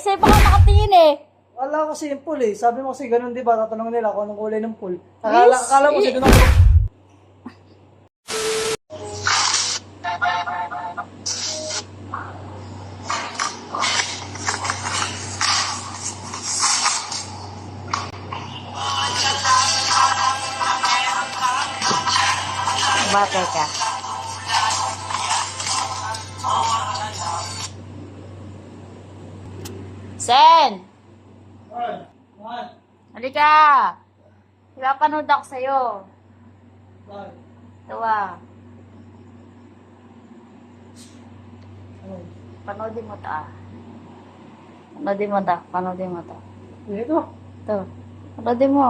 sa'yo pa ka nakatingin eh. Wala kasi yung pool eh. Sabi mo kasi ganun, di ba? Tatanungin nila kung anong kulay ng pool. Yes, Akala mo eh. si doon ako. Batay ka. Sen! Halika! Pinapanood ako sa'yo. Tawa. Panoodin mo ta. Panoodin mo ta. Panoodin mo ta. Ito. Ito. Panoodin mo.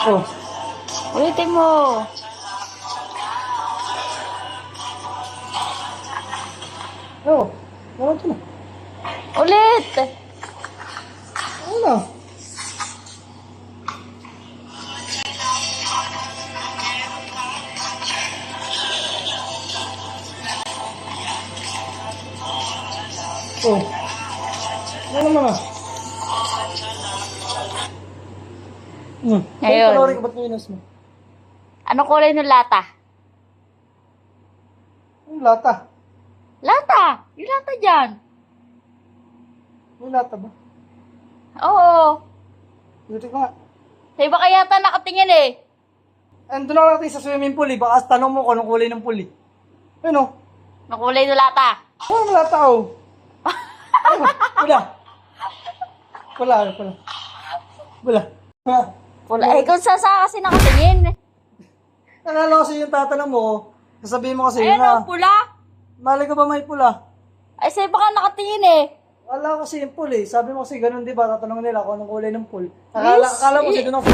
Oh. Ulitin mo. Oh. Wala ito na. Ulit! Wala. Oh. Wala naman ah. Ngayon. Panoorin ko ba't minus mo? Ano kulay ng lata? Yung lata. Lata! Yung lata dyan. Yung lata ba? Oo. Dito ka nga. Sa iba kaya yata nakatingin eh. Andun ako natin sa swimming pool eh. Baka tanong mo kung anong kulay ng pool eh. Ano? Ang kulay ng lata. Oh, wala tao. Ano? Wala. Wala. Wala. Wala. Ha? Pula. Eh, kung saan kasi nakatingin. Akala ko kasi yung tatanong mo, sasabihin mo kasi yun Ayun o, na. pula. Mali ka ba may pula? Ay, sa iba ka nakatingin eh. Wala kasi yung pool eh. Sabi mo kasi ganun di ba? Tatanungin nila kung anong kulay ng pool. Yes, Akala mo eh. kasi doon ako.